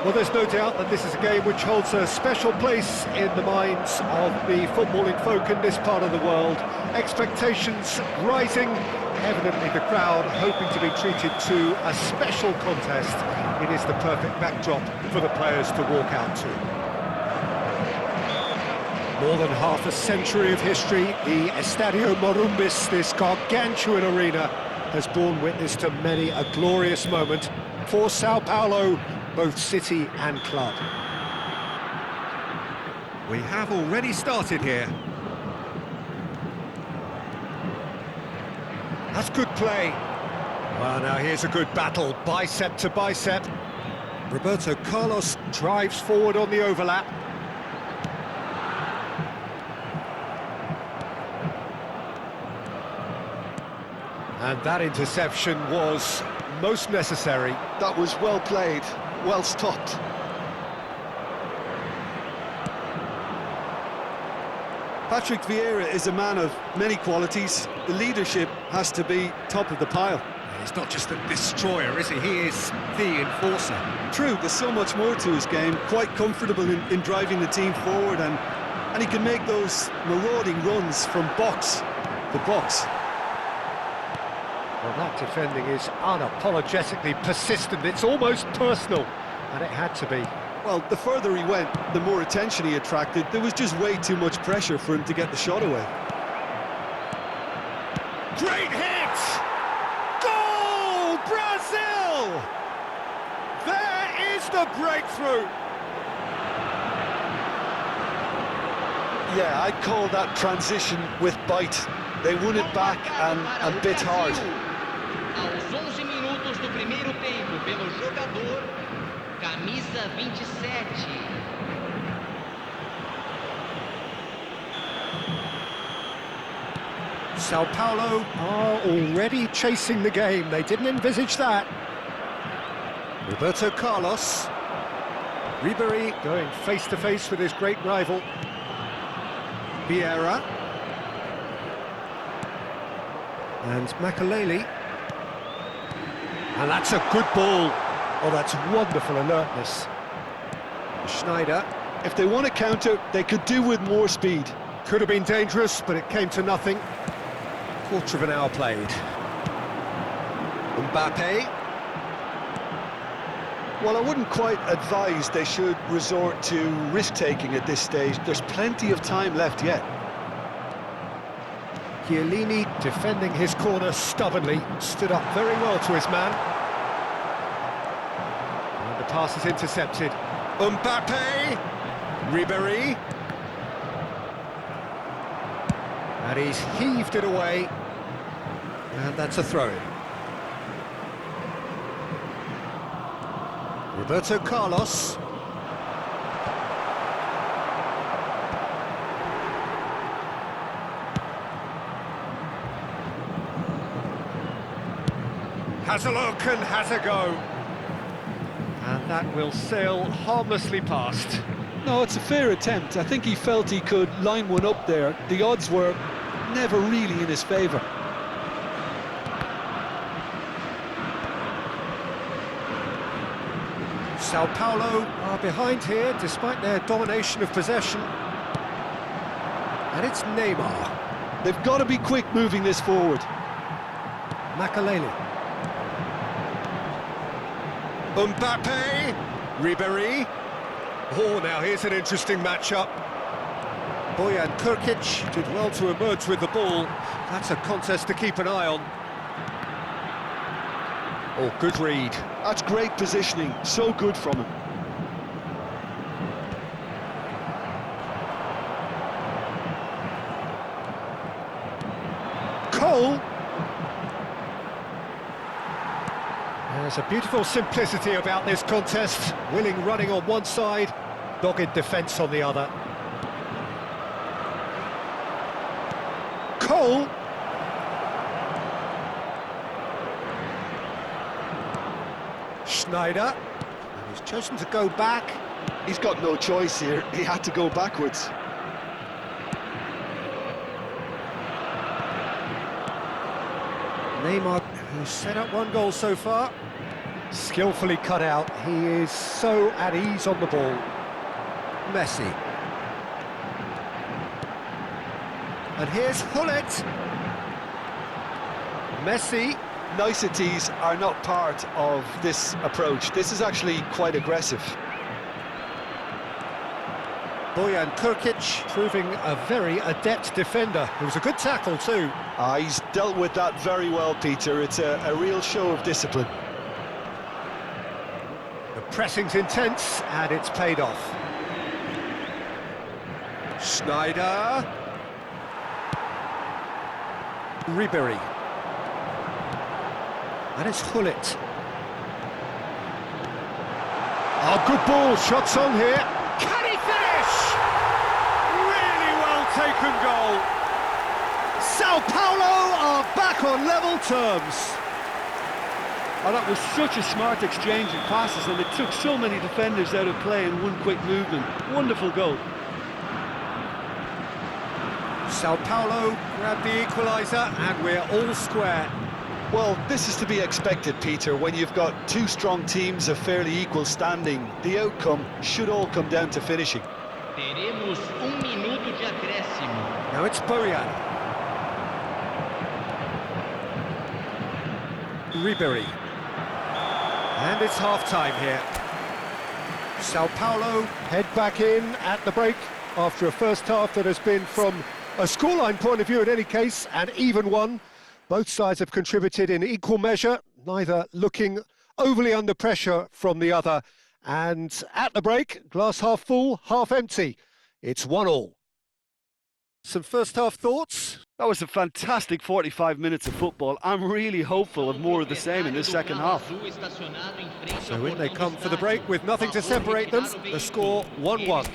Well, there's no doubt that this is a game which holds a special place in the minds of the footballing folk in this part of the world. Expectations rising, evidently the crowd hoping to be treated to a special contest. It is the perfect backdrop for the players to walk out to. More than half a century of history, the Estadio Morumbis, this gargantuan arena, has borne witness to many a glorious moment for Sao Paulo, both city and club. We have already started here. That's good play. Well, now here's a good battle, bicep to bicep. Roberto Carlos drives forward on the overlap. And that interception was most necessary. That was well played, well stopped. Patrick Vieira is a man of many qualities. The leadership has to be top of the pile. He's not just a destroyer, is he? He is the enforcer. True, there's so much more to his game. Quite comfortable in driving the team forward, and he can make those marauding runs from box to box. Well, that defending is unapologetically persistent. It's almost personal, and it had to be. Well, the further he went, the more attention he attracted. There was just way too much pressure for him to get the shot away. Great hit! Goal! Brazil! There is the breakthrough! Yeah, I'd call that transition with bite. They won it back and a bit hard. Aos 11 minutos do primeiro tempo, pelo jogador, camisa 27. Sao Paulo are already chasing the game. They didn't envisage that. Roberto Carlos. Ribéry going face-to-face with his great rival. Vieira. And Makaleli. And that's a good ball. Oh, that's wonderful alertness. Schneider. If they want to counter, they could do with more speed. Could have been dangerous, but it came to nothing. Quarter of an hour played. Mbappe. Well, I wouldn't quite advise they should resort to risk-taking at this stage. There's plenty of time left yet. Chiellini defending his corner stubbornly, stood up very well to his man. And the pass is intercepted. Mbappe! Ribéry! And he's heaved it away. And that's a throw-in. Roberto Carlos. Has a look and has a go. And that will sail harmlessly past. No, it's a fair attempt. I think he felt he could line one up there. The odds were never really in his favour. Sao Paulo are behind here despite their domination of possession. And it's Neymar. They've got to be quick moving this forward. Makaleli. Mbappe. Ribéry. Oh, now here's an interesting matchup. Bojan Krkic did well to emerge with the ball. That's a contest to keep an eye on. Oh, good read. That's great positioning, so good from him. Cole. There's a beautiful simplicity about this contest. Willing running on one side, dogged defence on the other. Cole. Schneider. And he's chosen to go back. He's got no choice here. He had to go backwards. Neymar, who's set up one goal so far, skillfully cut out. He is so at ease on the ball. Messi. And here's Hullet. Messi. Niceties are not part of this approach. This is actually quite aggressive. Bojan Krkic proving a very adept defender. It was a good tackle too. He's dealt with that very well, Peter. It's a real show of discipline. The pressing's intense and it's paid off. Schneider. Ribéry. And it's Hullet. Oh, good ball, shots on here. Can he finish? Really well taken goal. Sao Paulo are back on level terms. Oh, that was such a smart exchange of passes, and it took so many defenders out of play in one quick movement. Wonderful goal. Sao Paulo grab the equaliser, and we're all square. Well, this is to be expected, Peter. When you've got two strong teams of fairly equal standing, the outcome should all come down to finishing. Teremos minuto de acréscimo. Now it's Bojan. Ribery. And it's half-time here. Sao Paulo head back in at the break after a first half that has been, from a scoreline point of view in any case, an even one. Both sides have contributed in equal measure, neither looking overly under pressure from the other. And at the break, glass half full, half empty. It's 1-1. Some first half thoughts? That was a fantastic 45 minutes of football. I'm really hopeful of more of the same in this second half. So in they come for the break with nothing to separate them. The score 1-1.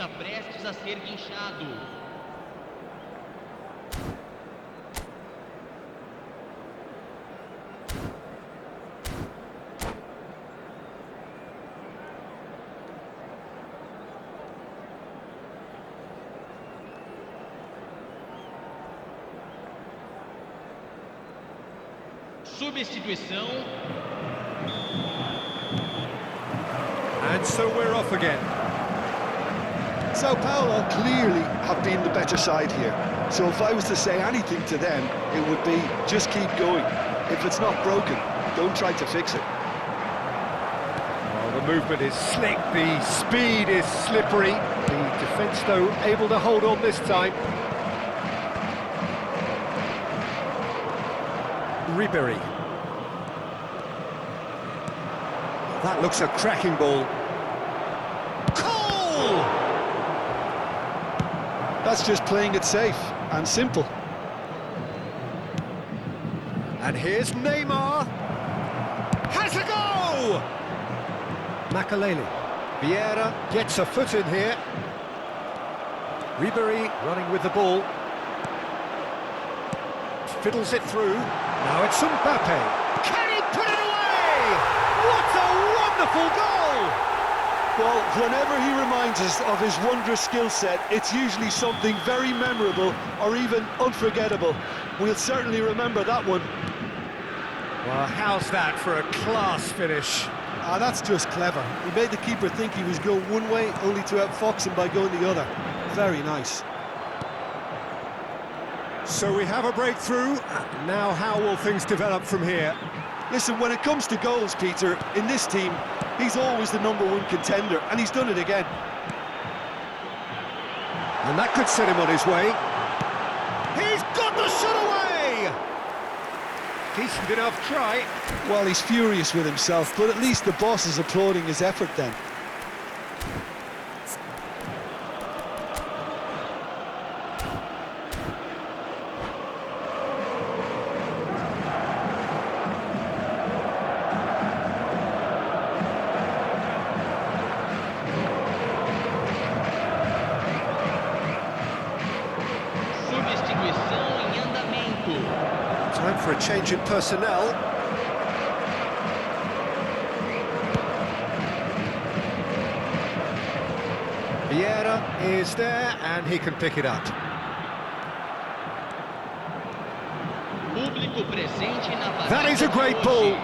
Substituição. And so we're off again. Sao Paulo clearly have been the better side here. So if I was to say anything to them, it would be just keep going. If it's not broken, don't try to fix it. Well, the movement is slick, the speed is slippery. The defence, though, able to hold on this time. Ribery. That looks a cracking ball. Cole! That's just playing it safe and simple. And here's Neymar. Has a go! Makaleli. Vieira gets a foot in here. Ribery running with the ball. Fiddles it through. Now it's Mbappe. Can he put it away? What a wonderful goal! Well, whenever he reminds us of his wondrous skill set, it's usually something very memorable or even unforgettable. We'll certainly remember that one. Well, how's that for a class finish? Ah, that's just clever. He made the keeper think he was going one way, only to outfox him by going the other. Very nice. So we have a breakthrough. Now how will things develop from here? Listen, when it comes to goals, Peter, in this team, he's always the #1 contender, and he's done it again. And that could set him on his way. He's got the shot away! Decent enough try. Well, he's furious with himself, but at least the boss is applauding his effort then. Time for a change in personnel. Vieira is there and he can pick it up. That is a great ball.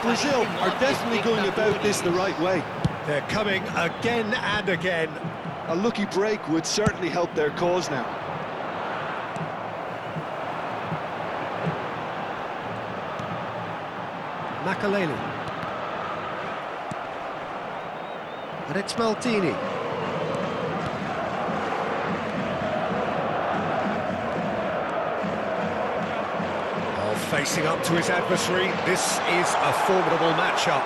Brazil are definitely going about this the right way. They're coming again and again. A lucky break would certainly help their cause now. Makaleli. And it's Maldini. Oh, facing up to his adversary. This is a formidable matchup.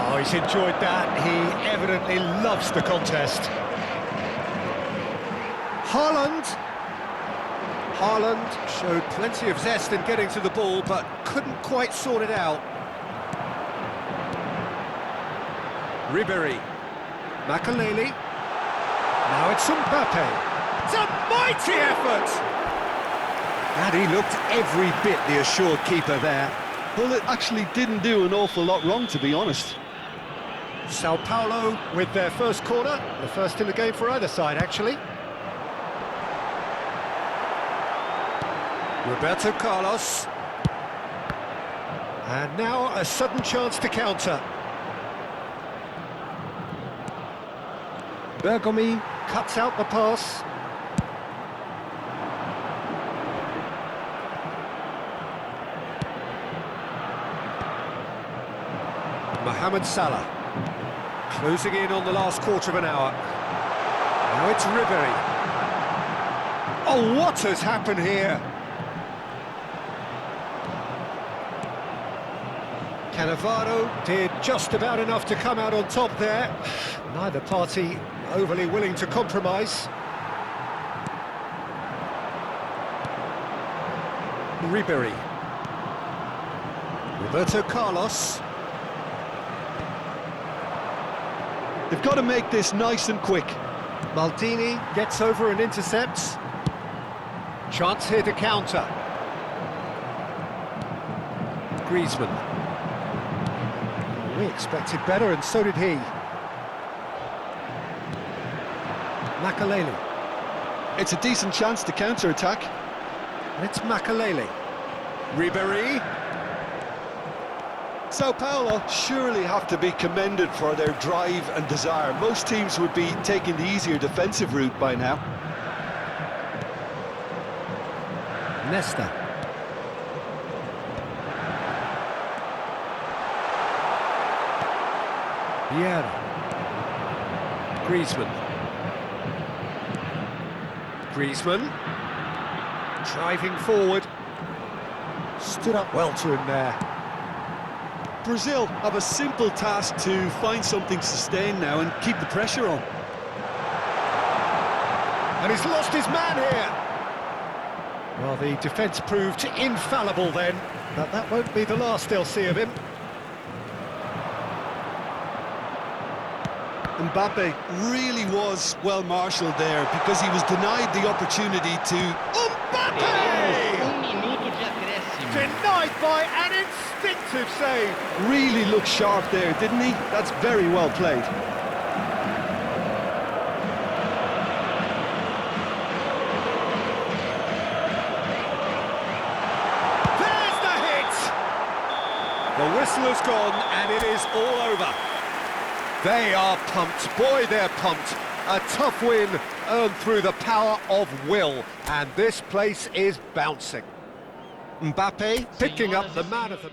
Oh, he's enjoyed that. He evidently loves the contest. Haaland. Haaland showed plenty of zest in getting to the ball, but couldn't quite sort it out. Ribery. Makaleli. Now it's Mbappe. It's a mighty effort! And he looked every bit the assured keeper there. Well, it actually didn't do an awful lot wrong, to be honest. Sao Paulo with their first corner, the first in the game for either side, actually. Roberto Carlos. And now a sudden chance to counter. Bergomi cuts out the pass. Mohamed Salah. Closing in on the last quarter of an hour. Now it's Ribery. Oh, what has happened here? Cannavaro did just about enough to come out on top there. Neither party overly willing to compromise. Ribery. Roberto Carlos. They've got to make this nice and quick. Maldini gets over and intercepts. Chance here to counter. Griezmann. We expected better, and so did he. Makalele. It's a decent chance to counter-attack. And it's Makalele. Ribery. Sao Paulo surely have to be commended for their drive and desire. Most teams would be taking the easier defensive route by now. Nesta. Vieira. Griezmann. Griezmann. Driving forward. Stood up well to him there. Brazil have a simple task to find something sustained now and keep the pressure on. And he's lost his man here. Well, the defence proved infallible then, but that won't be the last they'll see of him. Mbappe really was well marshalled there because he was denied the opportunity to... Mbappe! Minuto de acréscimo. Denied by an instinctive save. Really looked sharp there, didn't he? That's very well played. There's the hit! The whistle has gone and it is all over. They are pumped, boy they're pumped. A tough win earned through the power of will, and this place is bouncing. Mbappe picking up the man of the...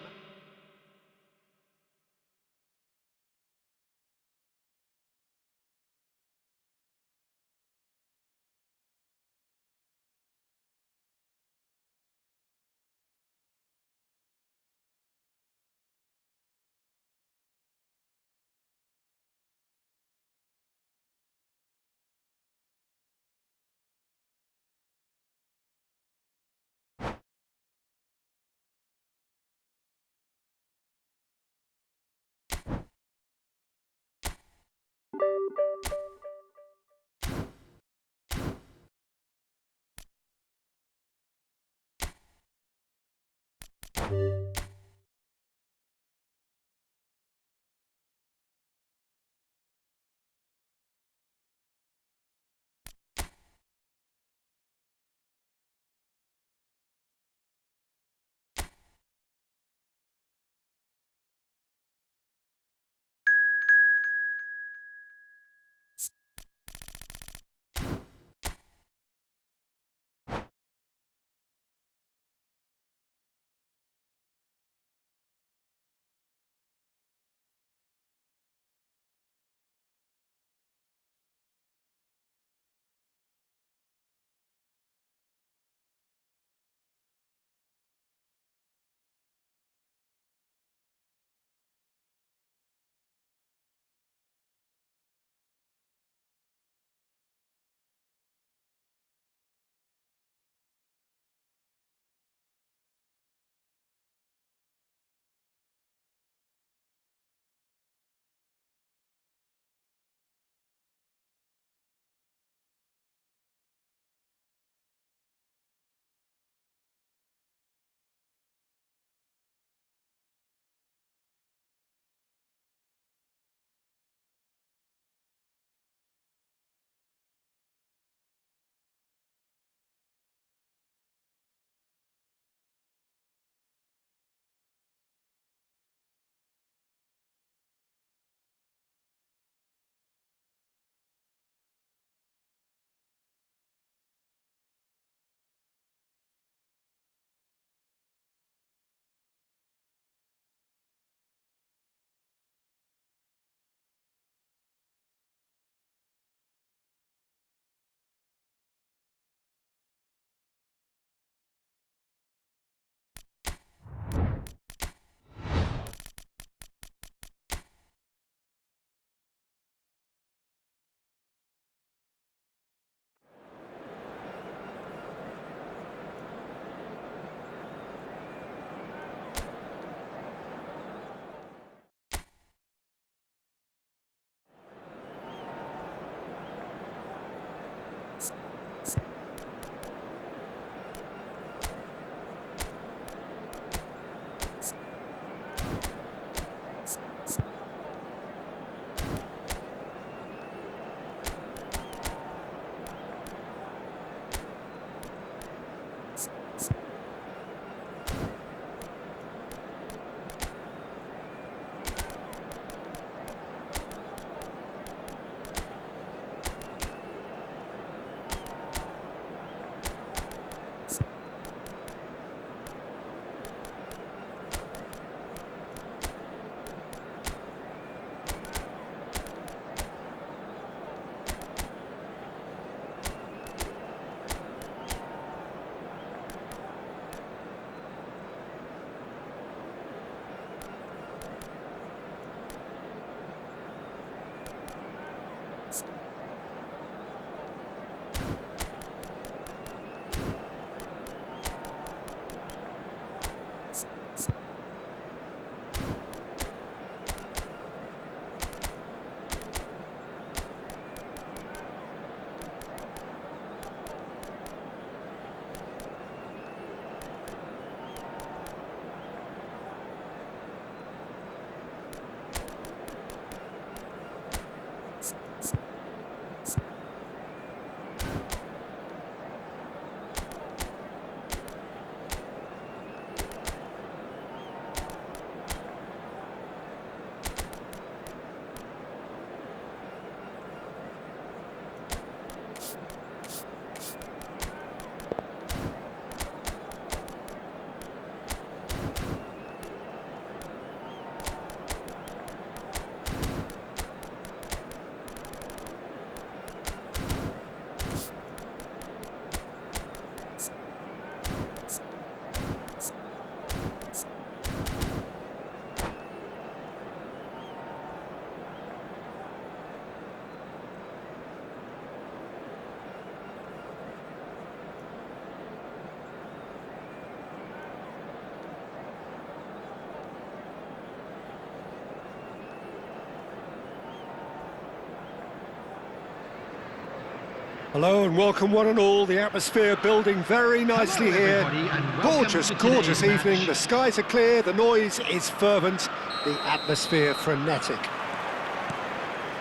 Hello and welcome one and all. The atmosphere building very nicely Hello, here. everybody, and welcome Gorgeous, to gorgeous today's evening. match. The skies are clear, the noise is fervent, the atmosphere frenetic.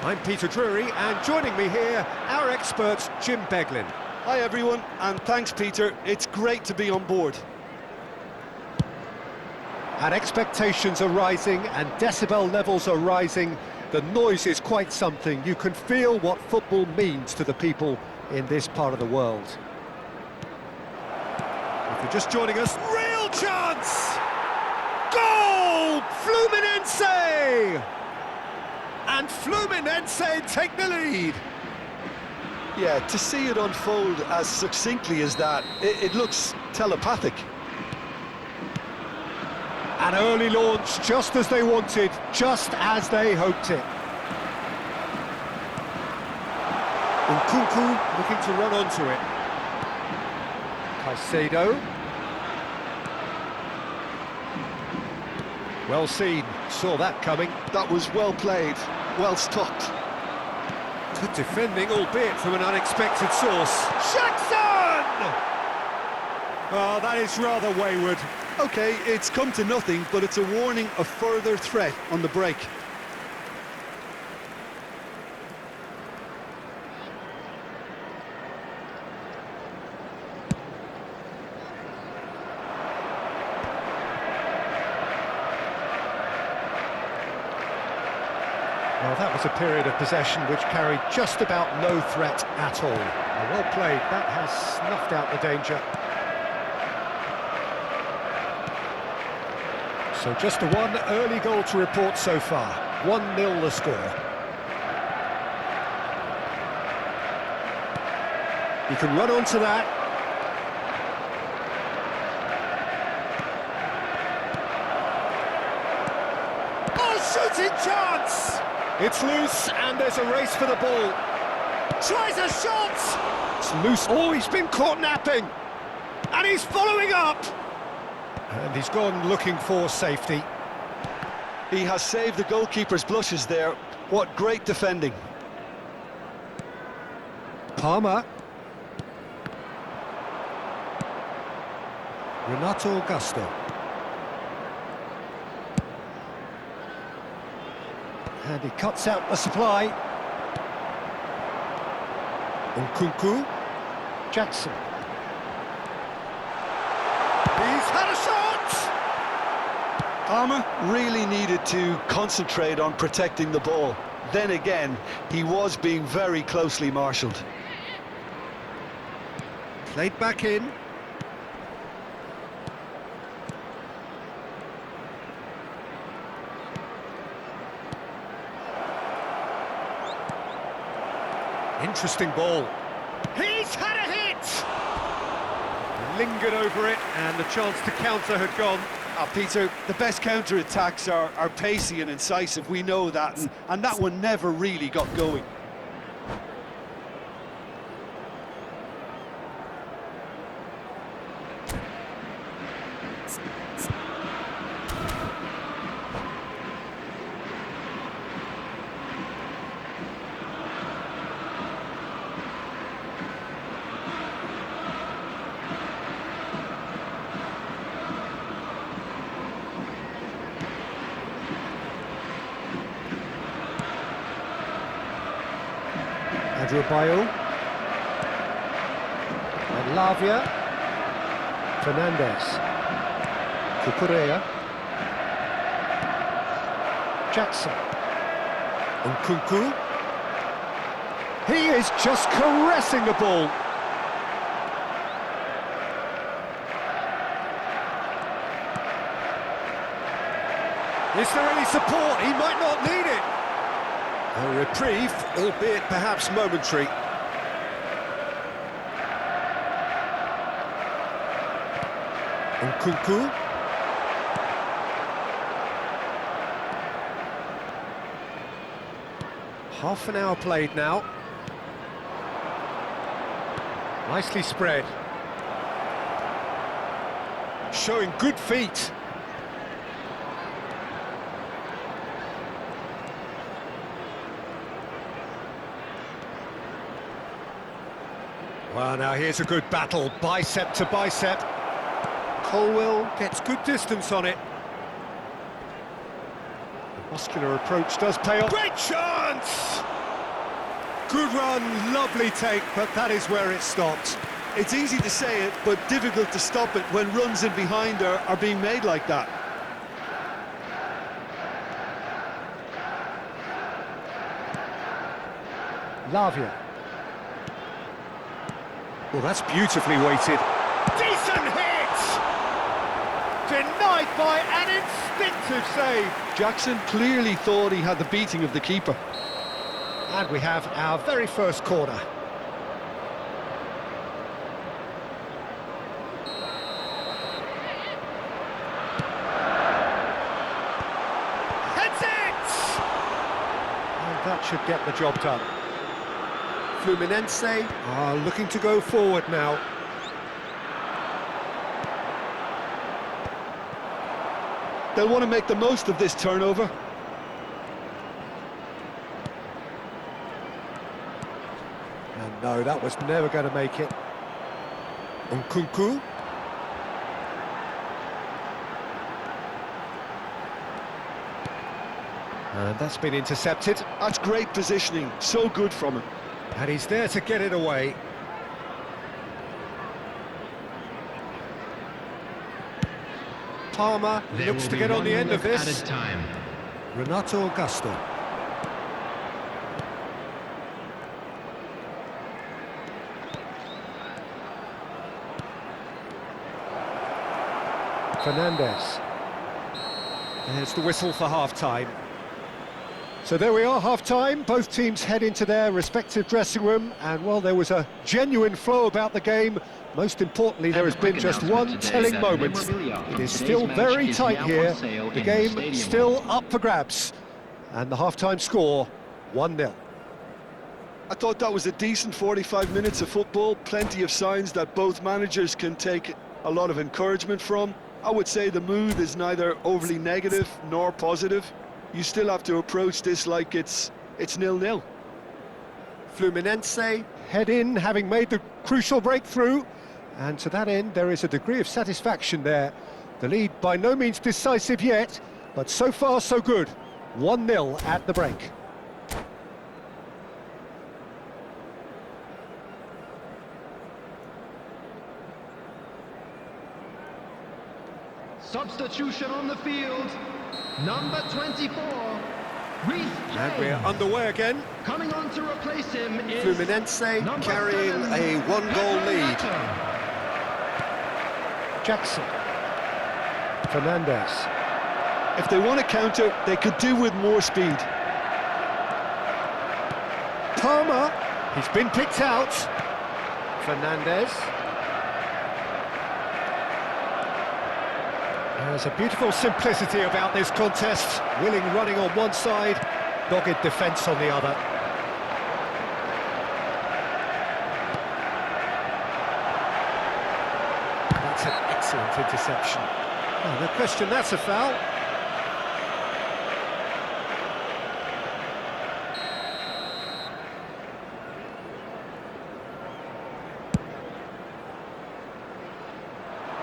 I'm Peter Drury, and joining me here, our expert Jim Beglin. Hi everyone, and thanks Peter, it's great to be on board. And expectations are rising and decibel levels are rising. The noise is quite something. You can feel what football means to the people in this part of the world. If you're just joining us, real chance! Goal! Fluminense! And Fluminense take the lead. Yeah, to see it unfold as succinctly as that, it looks telepathic. An early launch, just as they wanted, just as they hoped it. Nkunku looking to run onto it. Caicedo. Well seen, saw that coming. That was well played, well stopped. Good defending, albeit from an unexpected source. Jackson! Oh, that is rather wayward. Okay, it's come to nothing, but it's a warning of further threat on the break. Well, that was a period of possession which carried just about no threat at all. Well played, that has snuffed out the danger. So just one early goal to report so far. 1-0 the score. You can run onto that. Oh, shooting chance! It's loose and there's a race for the ball. Tries a shot! It's loose. Oh, he's been caught napping. And he's following up. And he's gone looking for safety. He has saved the goalkeeper's blushes there. What great defending. Palmer. Renato Augusto. And he cuts out the supply. Nkunku. Jackson. He's had a shot! Palmer really needed to concentrate on protecting the ball. Then again, he was being very closely marshalled. Played back in. Interesting ball. He's had a hit! Lingered over it, and the chance to counter had gone. Peter, the best counter-attacks are pacey and incisive, we know that, and that one never really got going. Adebayo. And Lavia. Fernandez. Cucurella. Jackson. Nkunku. He is just caressing the ball. Is there any support? He might not need it. A reprieve, albeit perhaps momentary. Nkunku. Half an hour played now. Nicely spread. Showing good feet. Well, now here's a good battle, bicep to bicep. Colwill gets good distance on it. The muscular approach does pay off. Great chance! Good run, lovely take, but that is where it stopped. It's easy to say it, but difficult to stop it when runs in behind are being made like that. Lavia. Well, that's beautifully weighted. Decent hit! Denied by an instinctive save. Jackson clearly thought he had the beating of the keeper. And we have our very first corner. Heads it! And that should get the job done. Fluminense are looking to go forward now. They'll want to make the most of this turnover. And no, that was never going to make it. Nkunku. And that's been intercepted. That's great positioning, so good from him. And he's there to get it away. Palmer looks to get on the end of this. Time. Renato Augusto. Fernandez. There's the whistle for half-time. So there we are, half-time. Both teams head into their respective dressing room, and well, there was a genuine flow about the game. Most importantly, there has been just one telling moment. It is still very tight here. The game still up for grabs. And the half-time score, 1-0. I thought that was a decent 45 minutes of football. Plenty of signs that both managers can take a lot of encouragement from. I would say the mood is neither overly negative nor positive. You still have to approach this like it's 0-0. Fluminense head in, having made the crucial breakthrough. And to that end, there is a degree of satisfaction there. The lead by no means decisive yet, but so far so good. 1-0 at the break. Substitution on the field. Number 24, Reece James. And we're underway again. Coming on to replace him is Fluminense number carrying 7, a one-goal lead. Renato. Jackson. Fernandez. If they want to counter, they could do with more speed. Palmer. He's been picked out. Fernandez. There's a beautiful simplicity about this contest. Willing running on one side, dogged defence on the other. That's an excellent interception. Oh, no question, that's a foul.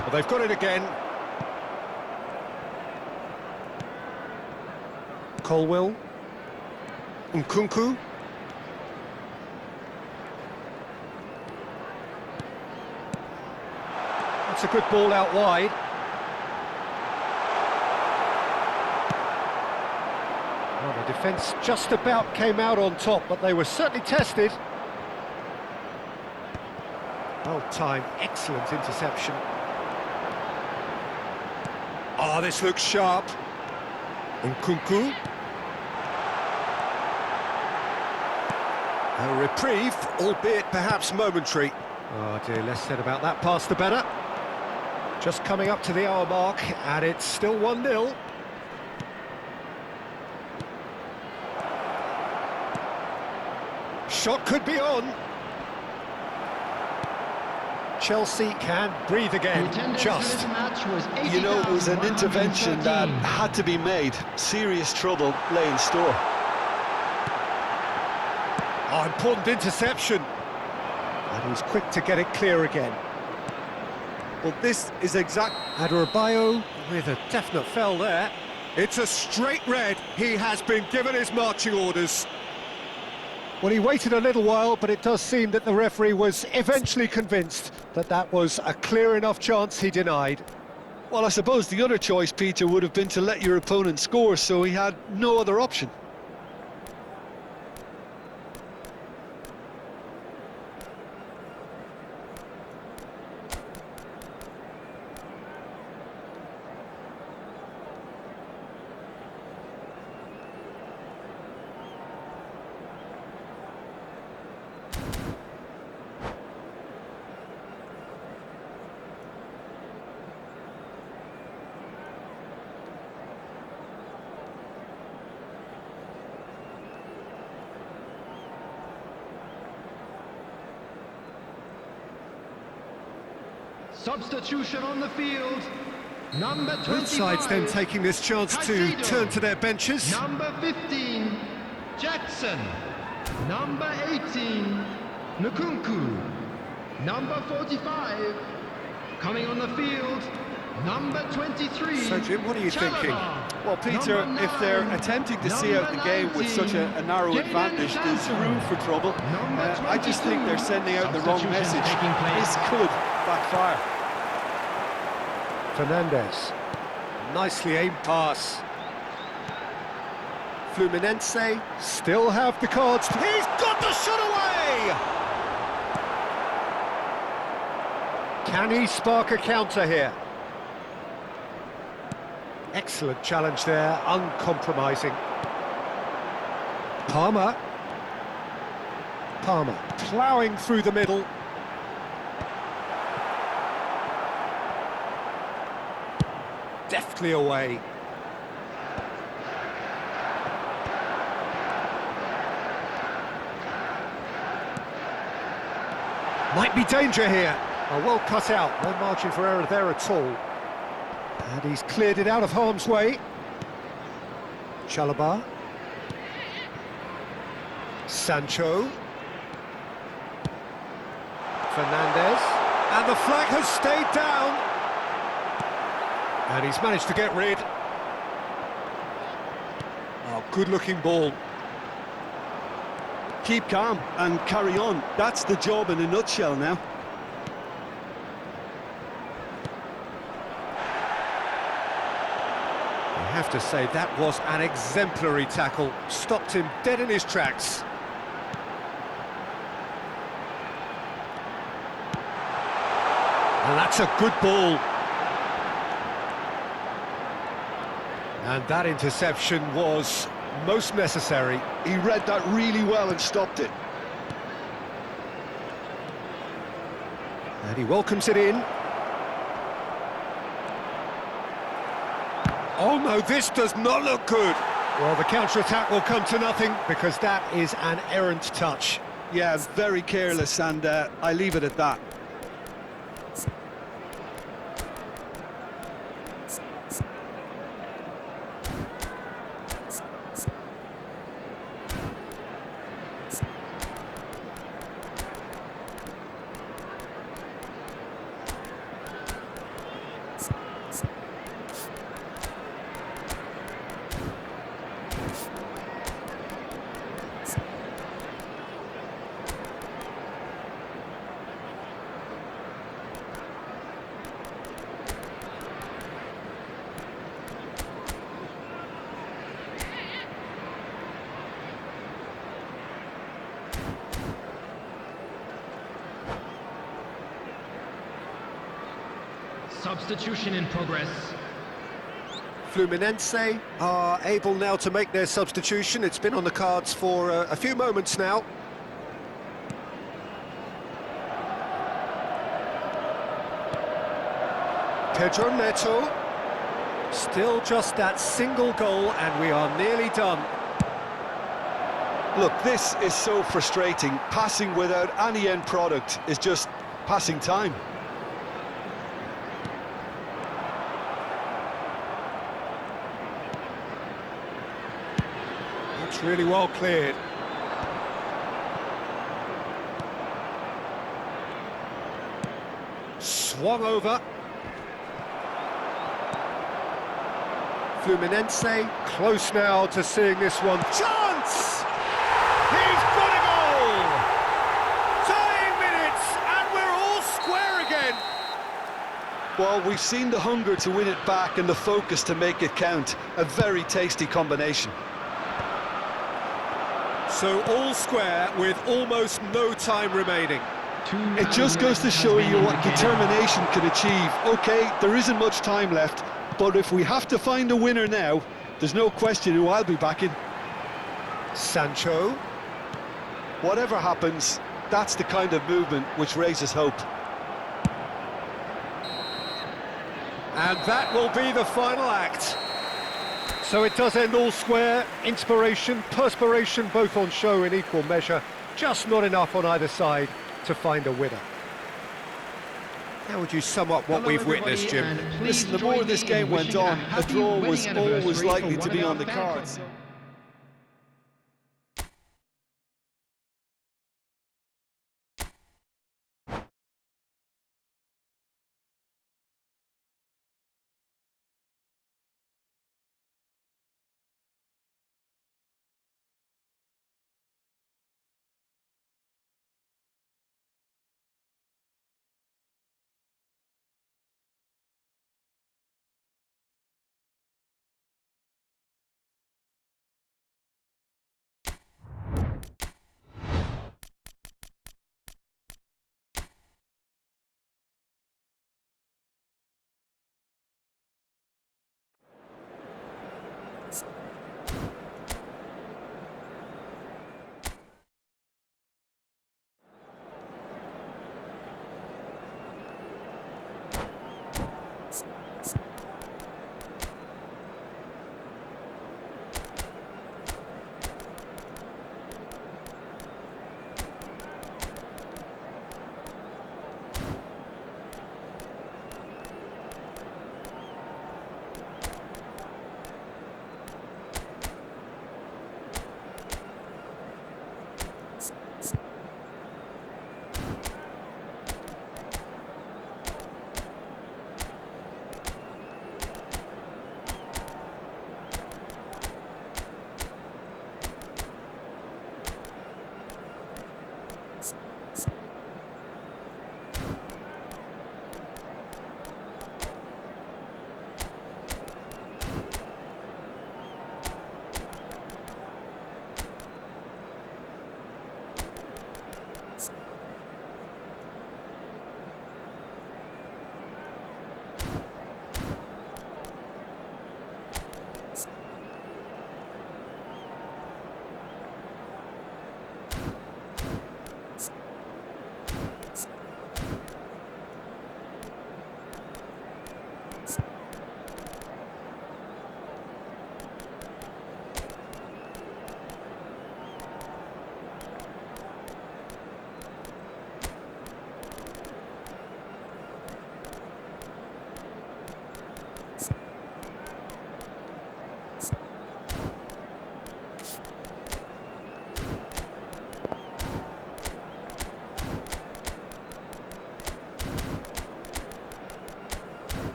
Well, they've got it again. Colwill. Nkunku. That's a good ball out wide. Well, the defence just about came out on top, but they were certainly tested. Well timed, excellent interception. Oh, this looks sharp. Nkunku. A reprieve, albeit perhaps momentary. Oh dear, less said about that pass the better. Just coming up to the hour mark, and it's still 1-0. Shot could be on. Chelsea can breathe again, just. You know, it was an intervention that had to be made. Serious trouble lay in store. Oh, important interception. And he's quick to get it clear again. Well, this is exact... Adarabioyo with a definite foul there. It's a straight red. He has been given his marching orders. Well, he waited a little while, but it does seem that the referee was eventually convinced that that was a clear enough chance he denied. Well, I suppose the other choice, Peter, would have been to let your opponent score, so he had no other option. Substitution on the field. Number 25. Both sides then taking this chance to Caicedo. turn to their benches. Number 15, Jackson. Number 18, Nkunku. Number 45, coming on the field, number 23. So, Jim, what are you thinking? Well, Peter, Number if they're 9, attempting to see out the game with such a narrow Jadon advantage, there's Sancho. room for trouble. I just think they're sending out the wrong Substitution message. taking place. This could backfire. Fernandes. Nicely aimed pass. Fluminense still have the cards. He's got the shot away! Can he spark a counter here? Excellent challenge there, uncompromising. Palmer. Palmer ploughing through the middle. Deftly away. Might be danger here. Oh, well cut out, no margin for error there at all. And he's cleared it out of harm's way. Chalobah. Sancho. Fernandes. And the flag has stayed down. And he's managed to get rid. Oh, good-looking ball. Keep calm and carry on. That's the job in a nutshell now. I have to say, that was an exemplary tackle. Stopped him dead in his tracks. And that's a good ball. And that interception was most necessary. He read that really well and stopped it. And he welcomes it in. Oh no, this does not look good. Well, the counter-attack will come to nothing because that is an errant touch. Yeah, very careless, and I leave it at that. Substitution in progress. Fluminense are able now to make their substitution. It's been on the cards for a few moments now. Pedro Neto. Still just that single goal and we are nearly done. Look, this is so frustrating. Passing without any end product is just passing time. It's really well cleared. Swung over. Fluminense close now to seeing this one. Chance! He's got a goal! Tying minutes, and we're all square again. Well, we've seen the hunger to win it back and the focus to make it count. A very tasty combination. So all square with almost no time remaining. It just goes to show you what determination can achieve. Okay, there isn't much time left, but if we have to find a winner now, there's no question who I'll be backing. Sancho. Whatever happens, that's the kind of movement which raises hope. And that will be the final act. So it does end all square. Inspiration, perspiration, both on show in equal measure. Just not enough on either side to find a winner. How would you sum up what we've witnessed, Jim? Listen, the more this game went on, a draw was always likely to be on the cards.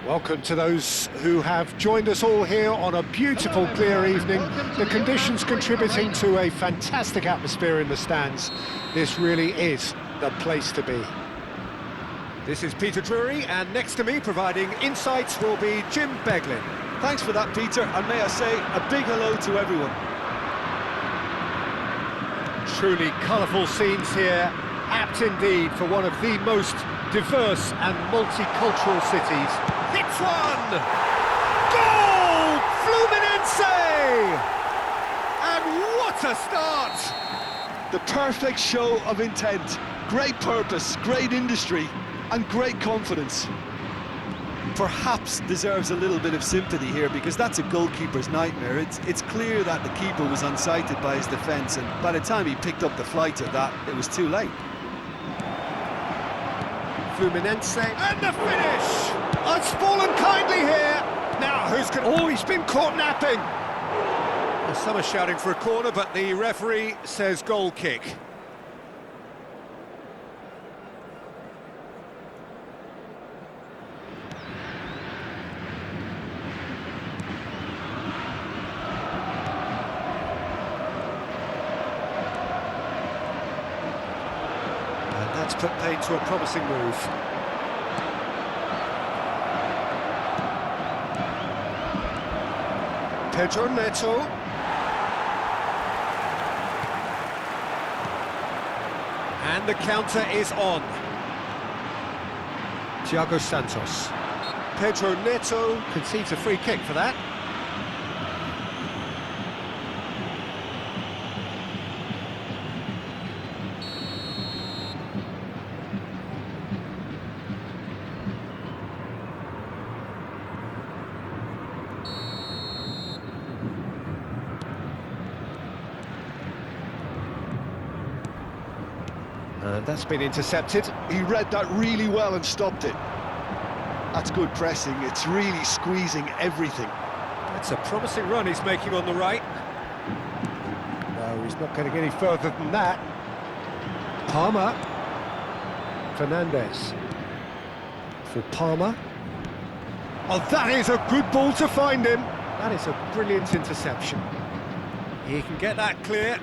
Welcome to those who have joined us all here on a beautiful, clear evening. The conditions contributing to a fantastic atmosphere in the stands. This really is the place to be. This is Peter Drury, and next to me, providing insights, will be Jim Beglin. Thanks for that, Peter, and may I say a big hello to everyone. Truly colourful scenes here Apt indeed for one of the most diverse and multicultural cities. Hits one! Goal! Fluminense! And what a start! The perfect show of intent. Great purpose, great industry, and great confidence. Perhaps deserves a little bit of sympathy here, because that's a goalkeeper's nightmare. It's clear that the keeper was unsighted by his defence, and by the time he picked up the flight of that, it was too late. Fluminense, and the finish! Oh, it's fallen kindly here! Now, who's going to... Oh, he's been caught napping! Well, some are shouting for a corner, but the referee says goal kick. That's put paid to a promising move. Pedro Neto. And the counter is on. Thiago Santos. Pedro Neto concedes a free kick for that. And that's been intercepted. He read that really well and stopped it. That's good pressing. It's really squeezing everything. That's a promising run he's making on the right. No, he's not getting any further than that. Palmer. Fernandez. For Palmer. Oh, that is a good ball to find him. That is a brilliant interception. He can get that clear.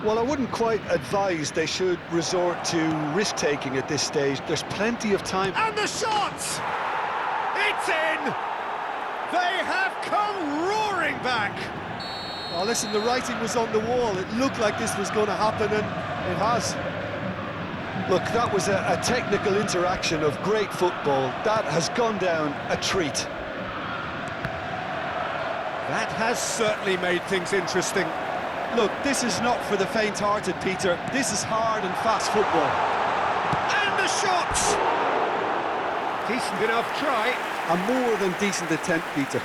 Well, I wouldn't quite advise they should resort to risk-taking at this stage. There's plenty of time. And the shot! It's in! They have come roaring back! Oh, listen, the writing was on the wall. It looked like this was going to happen, and it has. Look, that was a technical interaction of great football. That has gone down a treat. That has certainly made things interesting. Look, this is not for the faint-hearted, Peter. This is hard and fast football. And the shot! Decent enough try. A more than decent attempt, Peter.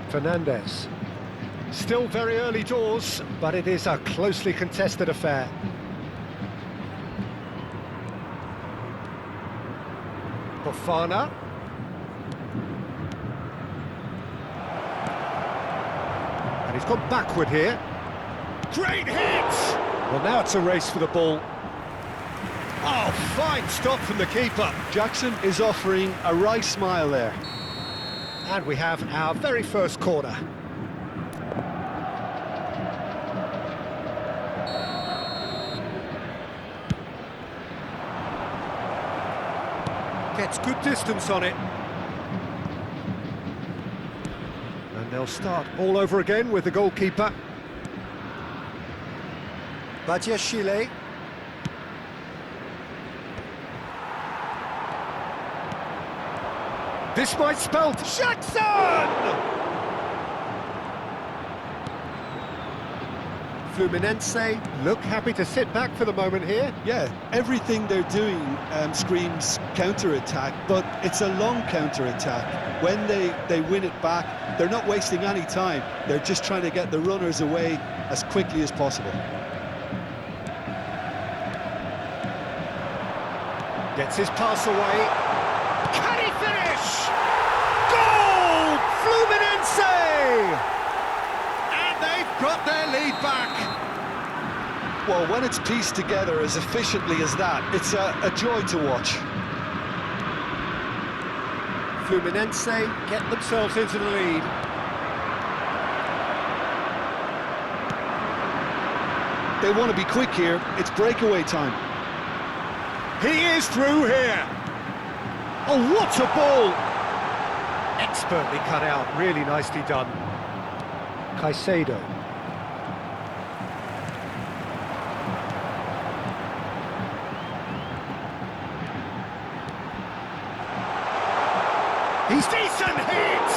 Fernandez. Still very early doors, but it is a closely contested affair. Fofana. And he's gone backward here. Great hit! Well, now it's a race for the ball. Oh, fine stop from the keeper. Jackson is offering a wry smile there. And we have our very first corner. Gets good distance on it. And they'll start all over again with the goalkeeper. Badiashile. This might spell Jackson! Fluminense look happy to sit back for the moment here. Yeah, everything they're doing screams counter-attack, but it's a long counter-attack. When they win it back, they're not wasting any time. They're just trying to get the runners away as quickly as possible. Gets his pass away. Can he finish? Goal! Fluminense! And they've got their lead back. Well, when it's pieced together as efficiently as that, it's a joy to watch. Fluminense get themselves into the lead. They want to be quick here. It's breakaway time. He is through here. Oh, what a ball! Expertly cut out, really nicely done. Caicedo. He's decent hit!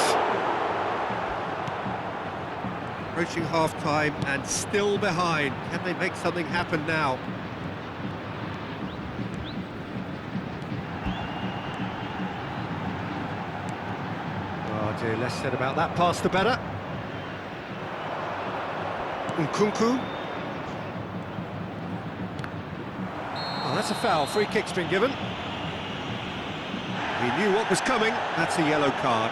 Approaching half-time and still behind. Can they make something happen now? Oh dear, less said about that pass the better. Nkunku. Oh, that's a foul. Free kick's been given. He knew what was coming. That's a yellow card.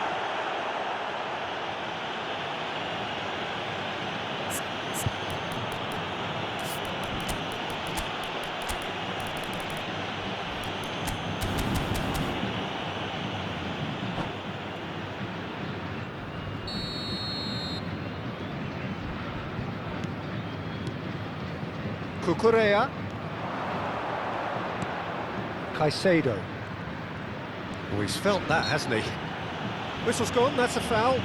Cucurella. Caicedo. Oh, he's felt that, hasn't he? Whistle's gone, that's a foul.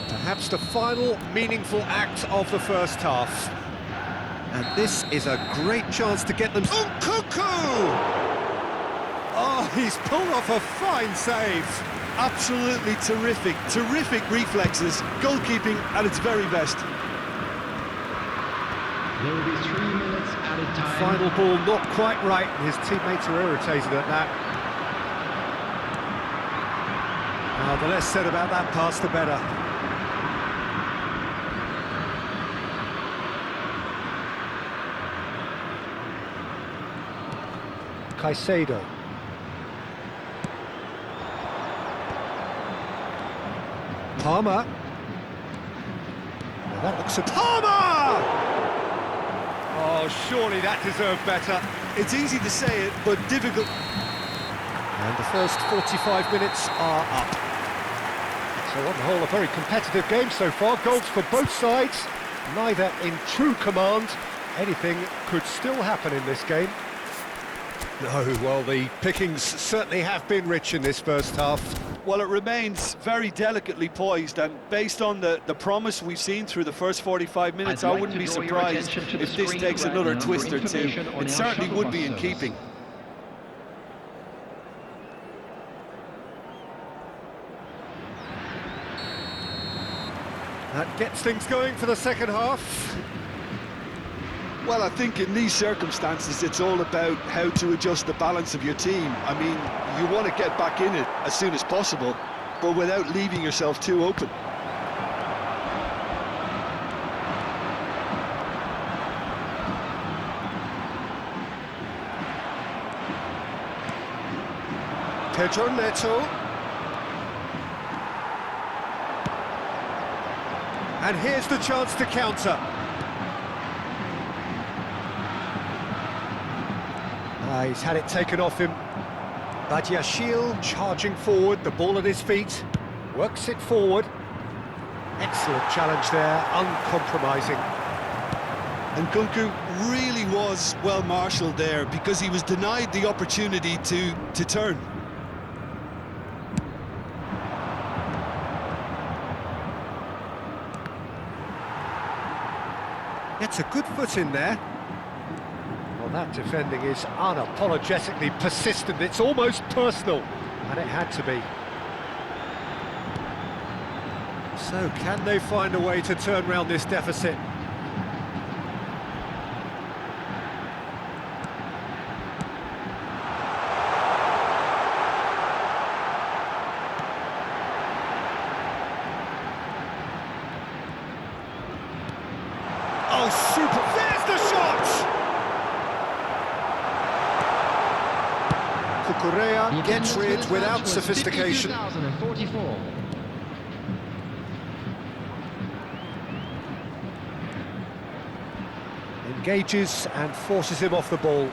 Perhaps the final meaningful act of the first half. And this is a great chance to get them... Nkunku! Oh, he's pulled off a fine save. Absolutely terrific, terrific reflexes. Goalkeeping at its very best. There will be 3 minutes added time. Final ball not quite right, and his teammates are irritated at that. The less said about that pass, the better. Caicedo. Palmer. Now that looks a... Palmer! Oh, surely that deserved better. It's easy to say it, but difficult. And the first 45 minutes are up. So on the whole, a very competitive game so far. Goals for both sides, neither in true command. Anything could still happen in this game. No, well, the pickings certainly have been rich in this first half. Well, it remains very delicately poised, and based on the promise we've seen through the first 45 minutes, I wouldn't be surprised if this takes another twist or two. It certainly would be in keeping. That gets things going for the second half. Well, I think in these circumstances, it's all about how to adjust the balance of your team. I mean, you want to get back in it as soon as possible, but without leaving yourself too open. Pedro Neto. And here's the chance to counter. He's had it taken off him. Badiashile charging forward, the ball at his feet. Works it forward. Excellent challenge there, uncompromising. And Nkunku really was well marshalled there because he was denied the opportunity to turn. Gets a good foot in there. Well, that defending is unapologetically persistent. It's almost personal, and it had to be. So, can they find a way to turn round this deficit? Oh, super! There's the shot! Cucurella The gets attendance for rid this without match was sophistication. 52,044. Engages and forces him off the ball.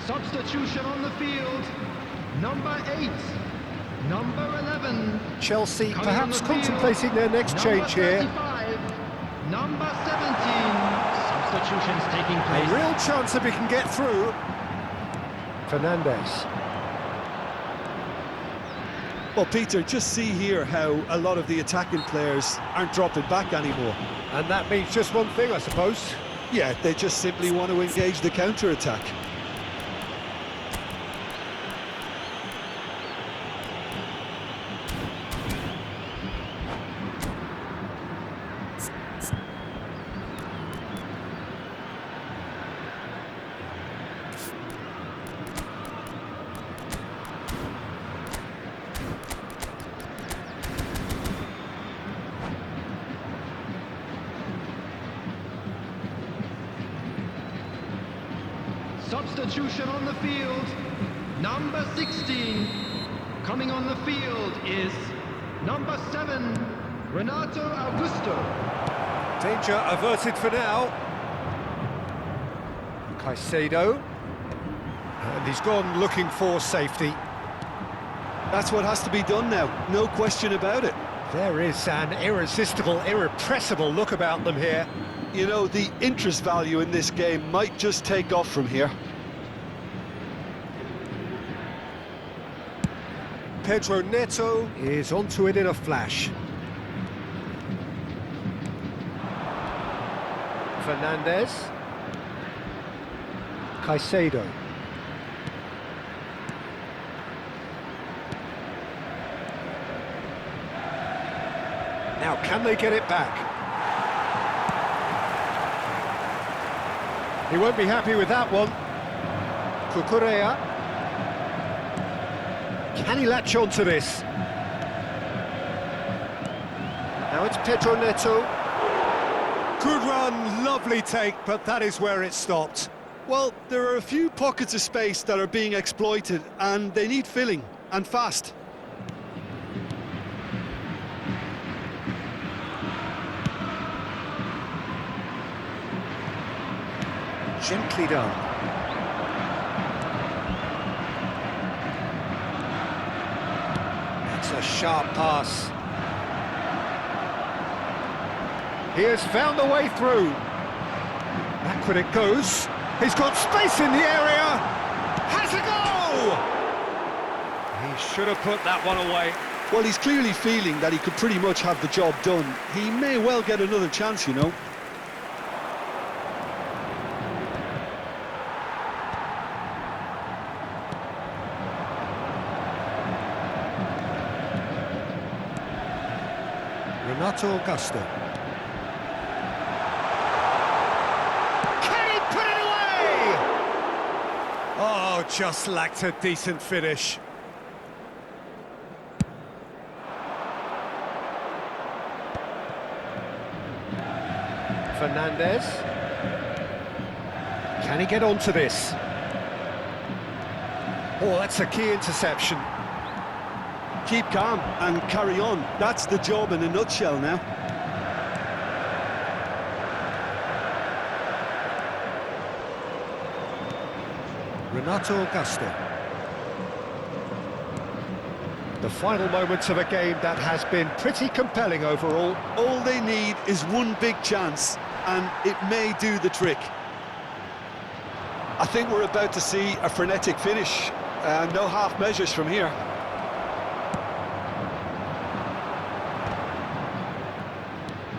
Substitution on the field. Number 8. Number 11. Chelsea Coming perhaps on the field, contemplating their next change here. Number 17. Substitutions taking place. A real chance if he can get through. Fernandes. Well, Peter, just see here how a lot of the attacking players aren't dropping back anymore. And that means just one thing, I suppose. Yeah, they just simply want to engage the counter-attack. Substitution on the field. Number 16. Coming on the field is number 7. Renato Augusto. Danger averted for now. Caicedo. And he's gone looking for safety. That's what has to be done now, no question about it. There is an irresistible, irrepressible look about them here. You know, the interest value in this game might just take off from here. Pedro Neto is onto it in a flash. Fernandes. Caicedo. Now, can they get it back? He won't be happy with that one. Cucurella. Can he latch on to this? Now it's Pedro Neto. Good run, lovely take, but that is where it stopped. Well, there are a few pockets of space that are being exploited, and they need filling, and fast. Gently done. That's a sharp pass. He has found a way through. Backward it goes. He's got space in the area. Has a goal! He should have put that one away. Well, he's clearly feeling that he could pretty much have the job done. He may well get another chance, you know. Renato Augusto. Can he put it away? Oh, just lacked a decent finish. Fernandes. Can he get onto this? Oh, that's a key interception. Keep calm and carry on. That's the job in a nutshell now. Renato Augusto. The final moments of a game that has been pretty compelling overall. All they need is one big chance, and it may do the trick. I think we're about to see a frenetic finish. No half measures from here.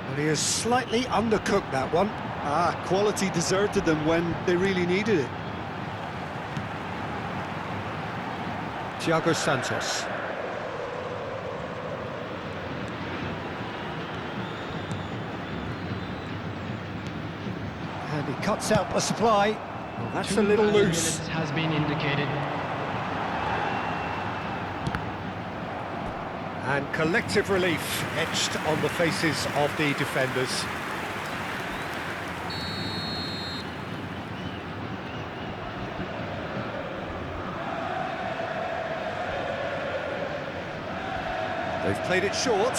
Well, he is slightly undercooked, that one. Quality deserted them when they really needed it. Thiago Santos. And he cuts out the supply. Well, that's a little loose. Has been indicated. And collective relief etched on the faces of the defenders. They've played it short.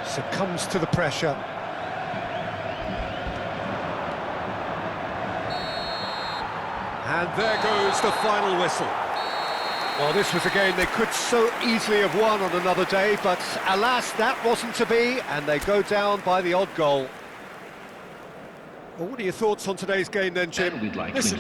Succumbs to the pressure. And there goes the final whistle. Well, this was a game they could so easily have won on another day, but alas, that wasn't to be, and they go down by the odd goal. Well, what are your thoughts on today's game then, Jim? We'd like Listen,